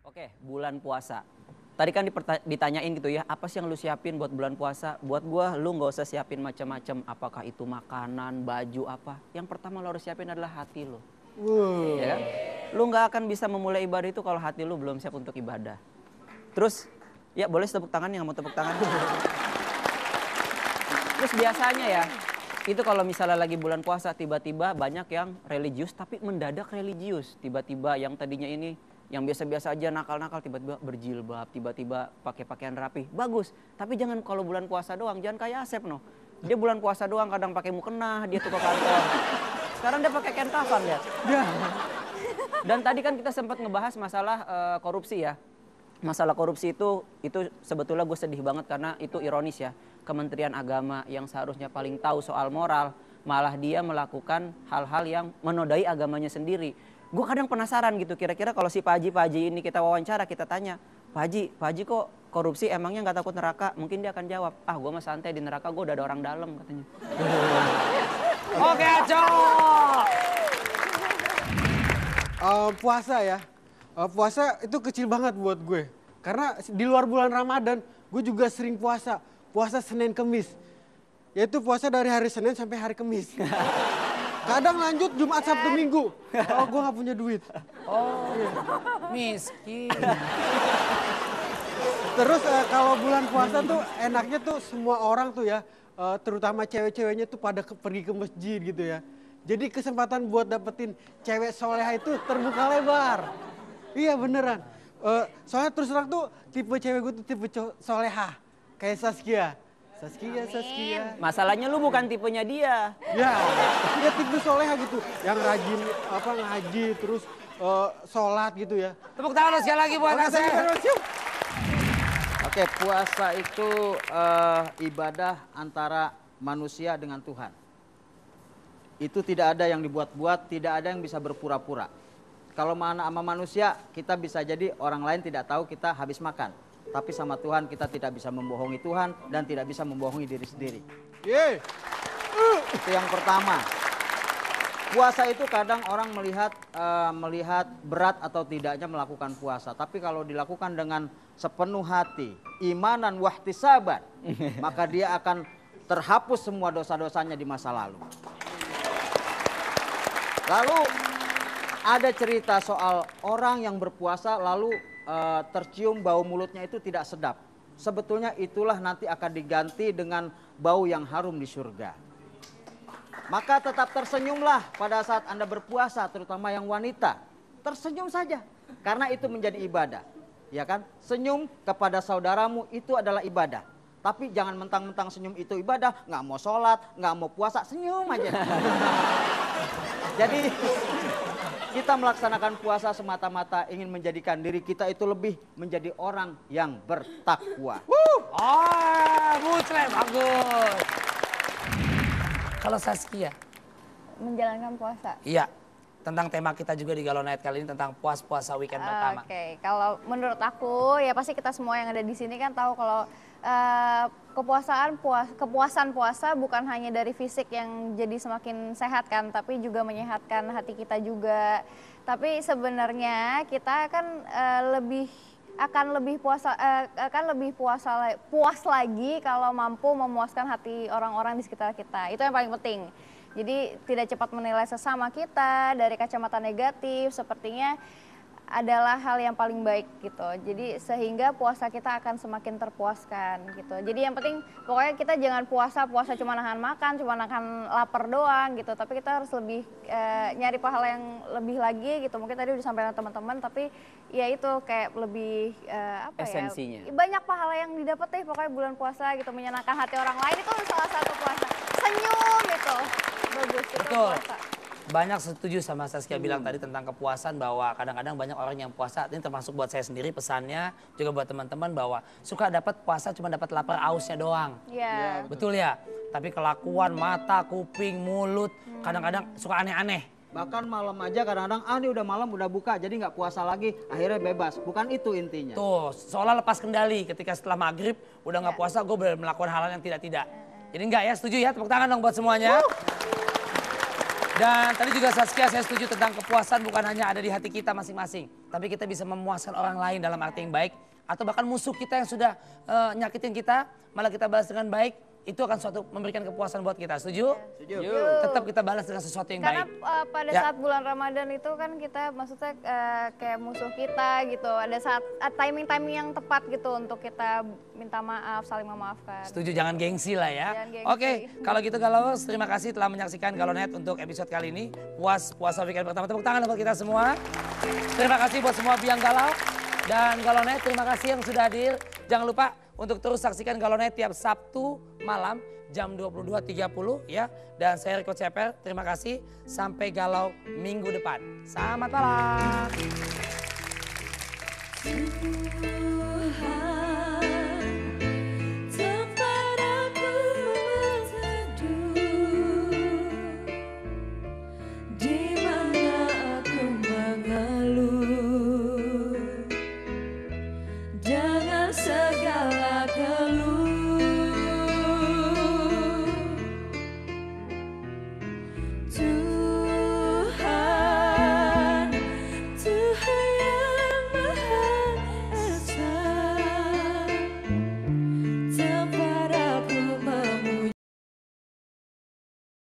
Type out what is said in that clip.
Oke, bulan puasa. Tadi kan ditanyain gitu ya, apa sih yang lu siapin buat bulan puasa? Buat gua, lu nggak usah siapin macam-macam. Apakah itu makanan, baju, apa. Yang pertama lu harus siapin adalah hati lu. Ya kan? Lu nggak akan bisa memulai ibadah itu kalau hati lu belum siap untuk ibadah. Terus, ya boleh tepuk tangan yang mau tepuk tangan. Terus biasanya ya, itu kalau misalnya lagi bulan puasa tiba-tiba banyak yang religius tapi mendadak religius. Tiba-tiba yang tadinya ini yang biasa-biasa aja nakal-nakal tiba-tiba berjilbab, tiba-tiba pakai pakaian rapi. Bagus, tapi jangan kalau bulan puasa doang, jangan kayak Asep no. Dia bulan puasa doang kadang pakai mukena, dia tuh ke kantor. Sekarang dia pakai kain kafan ya. Dan tadi kan kita sempat ngebahas masalah korupsi ya. Masalah korupsi itu sebetulnya gue sedih banget karena itu ironis ya. Kementerian Agama yang seharusnya paling tahu soal moral, malah dia melakukan hal-hal yang menodai agamanya sendiri. Gue kadang penasaran gitu, kira-kira kalau si Pak Haji ini kita wawancara, kita tanya, Pak Haji kok korupsi emangnya nggak takut neraka? Mungkin dia akan jawab, ah gue mah santai di neraka, gue udah ada orang dalam katanya. Oke, Puasa ya, puasa itu kecil banget buat gue. Karena di luar bulan Ramadan, gue juga sering puasa. Puasa Senin Kemis. Yaitu puasa dari hari Senin sampai hari Kemis. Kadang lanjut Jumat, Sabtu, Minggu. Oh, gue gak punya duit. Oh, miskin. Terus kalau bulan puasa tuh enaknya tuh semua orang tuh ya, terutama cewek-ceweknya tuh pada pergi ke masjid gitu ya. Jadi kesempatan buat dapetin cewek soleha itu terbuka lebar. Iya beneran. Soalnya terus terang tuh tipe cewek gue tuh tipe soleha. Kayak Saskia. Saskia. Masalahnya lu bukan tipenya dia. Ya, dia tipe soleha gitu. Yang rajin ngaji terus sholat gitu ya. Tepuk tangan sekali lagi buat Asep. Oke, puasa itu ibadah antara manusia dengan Tuhan. Itu tidak ada yang dibuat-buat, tidak ada yang bisa berpura-pura. Kalau sama manusia, kita bisa jadi orang lain tidak tahu kita habis makan. Tapi sama Tuhan kita tidak bisa membohongi Tuhan dan tidak bisa membohongi diri sendiri. Itu yang pertama. Puasa itu kadang orang melihat berat atau tidaknya melakukan puasa. Tapi kalau dilakukan dengan sepenuh hati, imanan wahtisaban, maka dia akan terhapus semua dosa-dosanya di masa lalu. Lalu ada cerita soal orang yang berpuasa lalu tercium bau mulutnya itu tidak sedap. Sebetulnya itulah nanti akan diganti dengan bau yang harum di surga. Maka tetap tersenyumlah pada saat Anda berpuasa, terutama yang wanita. Tersenyum saja, karena itu menjadi ibadah. Ya kan? Senyum kepada saudaramu itu adalah ibadah. Tapi jangan mentang-mentang senyum itu ibadah, nggak mau sholat, nggak mau puasa, senyum aja. Jadi kita melaksanakan puasa semata-mata ingin menjadikan diri kita itu lebih menjadi orang yang bertakwa. Muslim, bagus. Kalau Saskia? Menjalankan puasa. Iya, tentang tema kita juga di Galau Night kali ini tentang puasa weekend pertama. Oke, kalau menurut aku ya pasti kita semua yang ada di sini kan tahu kalau kepuasan puasa bukan hanya dari fisik yang jadi semakin sehat kan, tapi juga menyehatkan hati kita juga. Tapi sebenarnya kita kan puas lagi kalau mampu memuaskan hati orang-orang di sekitar kita. Itu yang paling penting. Jadi tidak cepat menilai sesama kita dari kacamata negatif, sepertinya adalah hal yang paling baik gitu. Jadi sehingga puasa kita akan semakin terpuaskan gitu. Jadi yang penting pokoknya kita jangan puasa cuma nahan makan, cuma nahan lapar doang gitu. Tapi kita harus lebih nyari pahala yang lebih lagi gitu. Mungkin tadi udah disampaikan teman-teman, tapi ya itu kayak lebih esensinya. Ya banyak pahala yang didapat deh pokoknya bulan puasa gitu, menyenangkan hati orang lain itu salah satu puasa. Senyum itu bagus itu puasa. Banyak setuju sama Saskia bilang tadi tentang kepuasan, bahwa kadang-kadang banyak orang yang puasa, ini termasuk buat saya sendiri pesannya, juga buat teman-teman, bahwa suka dapat puasa cuma dapat lapar ausnya doang. Iya. Betul ya? Tapi kelakuan mata, kuping, mulut, kadang-kadang suka aneh-aneh. Bahkan malam aja kadang-kadang, ini udah malam udah buka jadi nggak puasa lagi, akhirnya bebas. Bukan itu intinya. Tuh, seolah lepas kendali ketika setelah maghrib udah nggak puasa, gue melakukan hal-hal yang tidak-tidak. Jadi enggak ya, setuju ya? Tepuk tangan dong buat semuanya. Dan tadi juga Saskia saya setuju tentang kepuasan bukan hanya ada di hati kita masing-masing. Tapi kita bisa memuaskan orang lain dalam arti yang baik. Atau bahkan musuh kita yang sudah nyakitin kita, malah kita balas dengan baik. Itu akan suatu memberikan kepuasan buat kita. Setuju? Setuju. Tetap kita balas dengan sesuatu yang Karena baik. pada Ya. saat bulan Ramadan itu kan kita maksudnya kayak musuh kita gitu. Ada saat timing-timing yang tepat gitu untuk kita minta maaf, saling memaafkan. Setuju, jangan gengsi lah ya. Jangan gengsi. Oke, kalau gitu Galovers, terima kasih telah menyaksikan Galonet untuk episode kali ini. Puasa weekend pertama, tepuk tangan buat kita semua. Terima kasih buat semua biang galau. Dan Galonet, terima kasih yang sudah hadir. Jangan lupa untuk terus saksikan Galonet tiap Sabtu malam jam 22.30 ya. Dan saya Riko Ceper, terima kasih. Sampai galau minggu depan. Selamat malam.